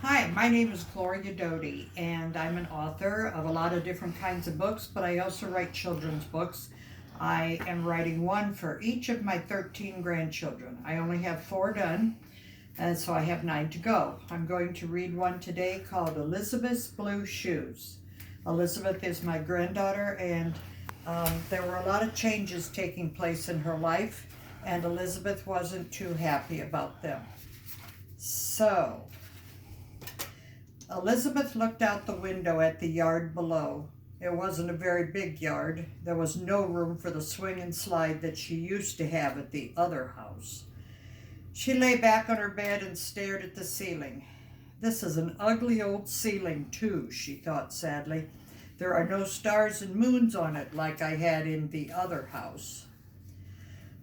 Hi, my name is Gloria Doty, and I'm an author of a lot of different kinds of books, but I also write children's books. I am writing one for each of my 13 grandchildren. I only have four done, and so I have nine to go. I'm going to read one today called Elizabeth's Blue Shoes. Elizabeth is my granddaughter, and there were a lot of changes taking place in her life, and Elizabeth wasn't too happy about them. So, Elizabeth looked out the window at the yard below. It wasn't a very big yard. There was no room for the swing and slide that she used to have at the other house. She lay back on her bed and stared at the ceiling. This is an ugly old ceiling, too, she thought sadly. There are no stars and moons on it like I had in the other house.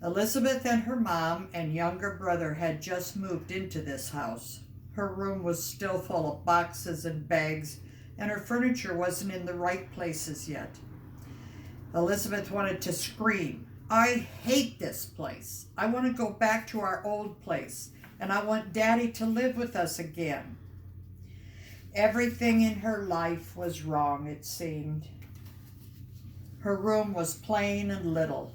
Elizabeth and her mom and younger brother had just moved into this house. Her room was still full of boxes and bags, and her furniture wasn't in the right places yet. Elizabeth wanted to scream, "I hate this place. I want to go back to our old place, and I want Daddy to live with us again." Everything in her life was wrong, it seemed. Her room was plain and little.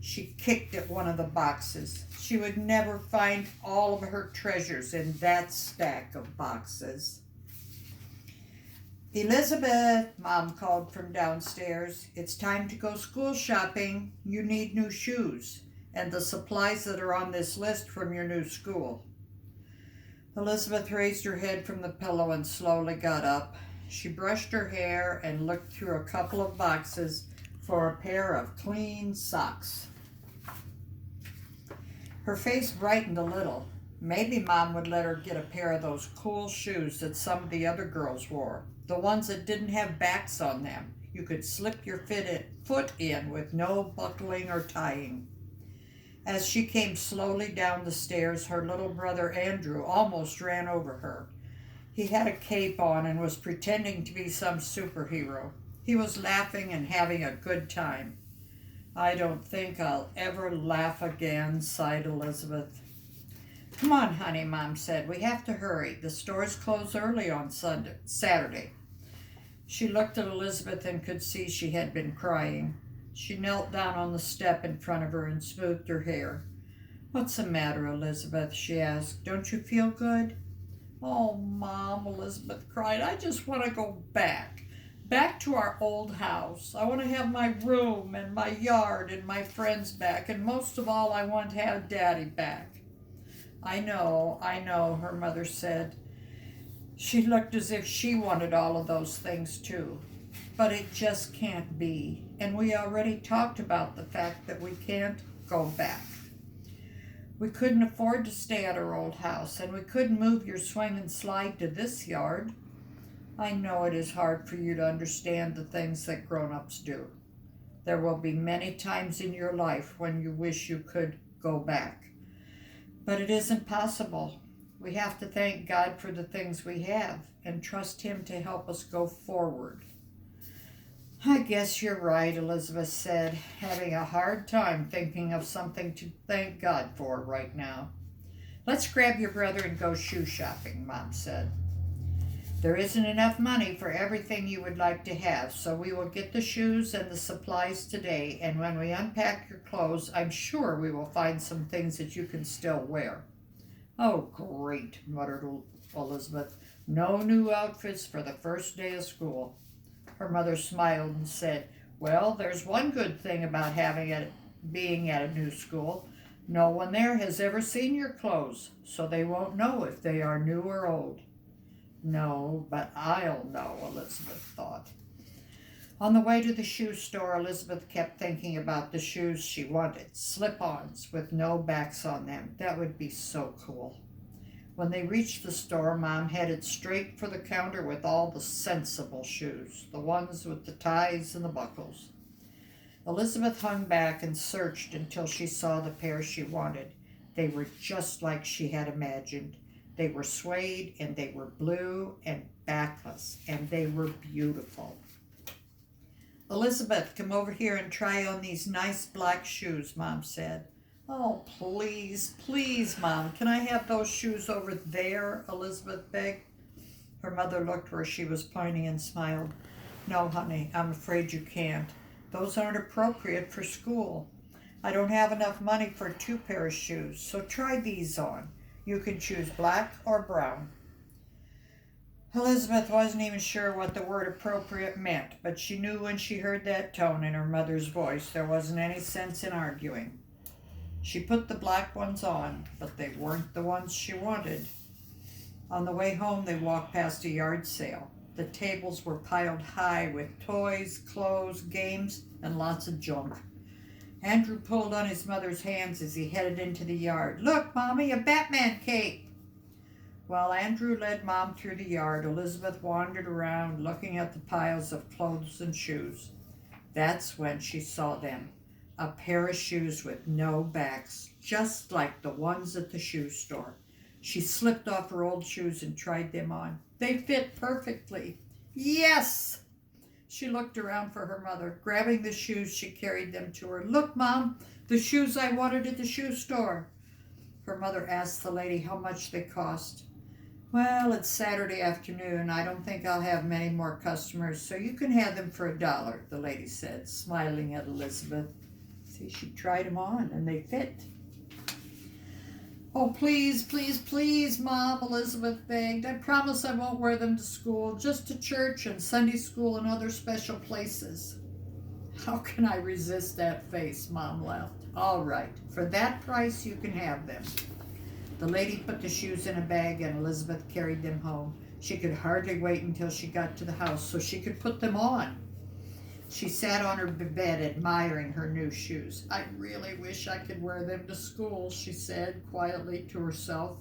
She kicked at one of the boxes. She would never find all of her treasures in that stack of boxes. "Elizabeth," Mom called from downstairs, "it's time to go school shopping. You need new shoes and the supplies that are on this list from your new school." Elizabeth raised her head from the pillow and slowly got up. She brushed her hair and looked through a couple of boxes for a pair of clean socks. Her face brightened a little. Maybe Mom would let her get a pair of those cool shoes that some of the other girls wore, the ones that didn't have backs on them. You could slip your foot in with no buckling or tying. As she came slowly down the stairs, her little brother Andrew almost ran over her. He had a cape on and was pretending to be some superhero. He was laughing and having a good time. "I don't think I'll ever laugh again," sighed Elizabeth. "Come on, honey," Mom said. "We have to hurry. The stores close early on Saturday." She looked at Elizabeth and could see she had been crying. She knelt down on the step in front of her and smoothed her hair. "What's the matter, Elizabeth?" she asked. "Don't you feel good?" "Oh, Mom," Elizabeth cried, "I just want to go back. Back to our old house. I want to have my room and my yard and my friends back, and most of all, I want to have Daddy back." I know," her mother said. She looked as if she wanted all of those things too. "But it just can't be, and we already talked about the fact that we can't go back. We couldn't afford to stay at our old house, and we couldn't move your swing and slide to this yard. I know it is hard for you to understand the things that grown-ups do. There will be many times in your life when you wish you could go back. But it isn't possible. We have to thank God for the things we have and trust Him to help us go forward." "I guess you're right," Elizabeth said, having a hard time thinking of something to thank God for right now. "Let's grab your brother and go shoe shopping," Mom said. "There isn't enough money for everything you would like to have, so we will get the shoes and the supplies today, and when we unpack your clothes, I'm sure we will find some things that you can still wear." "Oh, great," muttered Elizabeth. "No new outfits for the first day of school." Her mother smiled and said, "Well, there's one good thing about being at a new school. No one there has ever seen your clothes, so they won't know if they are new or old." "No, but I'll know," Elizabeth thought. On the way to the shoe store, Elizabeth kept thinking about the shoes she wanted, slip-ons with no backs on them. That would be so cool. When they reached the store, Mom headed straight for the counter with all the sensible shoes, the ones with the ties and the buckles. Elizabeth hung back and searched until she saw the pair she wanted. They were just like she had imagined. They were suede, and they were blue and backless, and they were beautiful. "Elizabeth, come over here and try on these nice black shoes," Mom said. "Oh, please, please, Mom, can I have those shoes over there?" Elizabeth begged. Her mother looked where she was pointing and smiled. No, honey, I'm afraid you can't. Those aren't appropriate for school. I don't have enough money for 2 pairs of shoes, so try these on. You can choose black or brown. Elizabeth wasn't even sure what the word appropriate meant, but she knew when she heard that tone in her mother's voice there wasn't any sense in arguing. She put the black ones on, but they weren't the ones she wanted. On the way home, they walked past a yard sale. The tables were piled high with toys, clothes, games, and lots of junk. Andrew pulled on his mother's hands as he headed into the yard. Look, Mommy, a Batman cape! While Andrew led Mom through the yard, Elizabeth wandered around looking at the piles of clothes and shoes. That's when she saw them. A pair of shoes with no backs, just like the ones at the shoe store. She slipped off her old shoes and tried them on. They fit perfectly. Yes! She looked around for her mother. Grabbing the shoes, she carried them to her. Look, Mom, the shoes I wanted at the shoe store. Her mother asked the lady how much they cost. Well, it's Saturday afternoon. I don't think I'll have many more customers, so you can have them for $1, the lady said, smiling at Elizabeth. See, she tried them on, and they fit. Oh, please, please, please, Mom, Elizabeth begged. I promise I won't wear them to school, just to church and Sunday school and other special places. How can I resist that face? Mom laughed. All right, for that price you can have them. The lady put the shoes in a bag and Elizabeth carried them home. She could hardly wait until she got to the house so she could put them on. She sat on her bed admiring her new shoes. I really wish I could wear them to school, she said quietly to herself.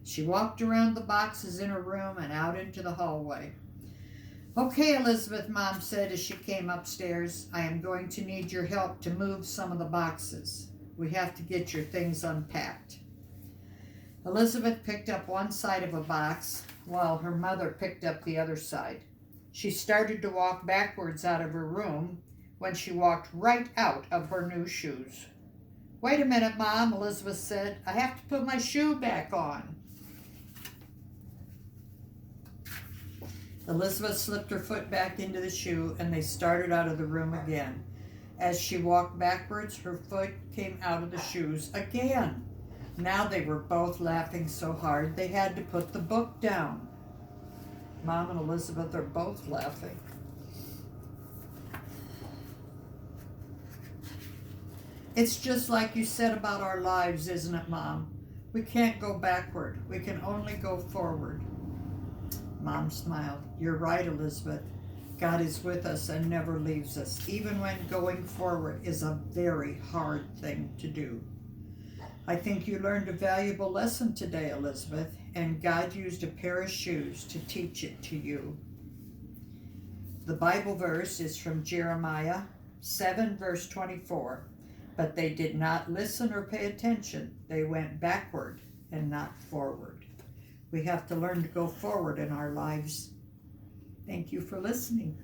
She walked around the boxes in her room and out into the hallway. Okay, Elizabeth, Mom said as she came upstairs. I am going to need your help to move some of the boxes. We have to get your things unpacked. Elizabeth picked up one side of a box while her mother picked up the other side. She started to walk backwards out of her room when she walked right out of her new shoes. Wait a minute, Mom, Elizabeth said. I have to put my shoe back on. Elizabeth slipped her foot back into the shoe and they started out of the room again. As she walked backwards, her foot came out of the shoes again. Now they were both laughing so hard they had to put the book down. Mom and Elizabeth are both laughing. It's just like you said about our lives, isn't it, Mom? We can't go backward. We can only go forward. Mom smiled. You're right, Elizabeth. God is with us and never leaves us, even when going forward is a very hard thing to do. I think you learned a valuable lesson today, Elizabeth, and God used a pair of shoes to teach it to you. The Bible verse is from Jeremiah 7, verse 24. But they did not listen or pay attention. They went backward and not forward. We have to learn to go forward in our lives. Thank you for listening.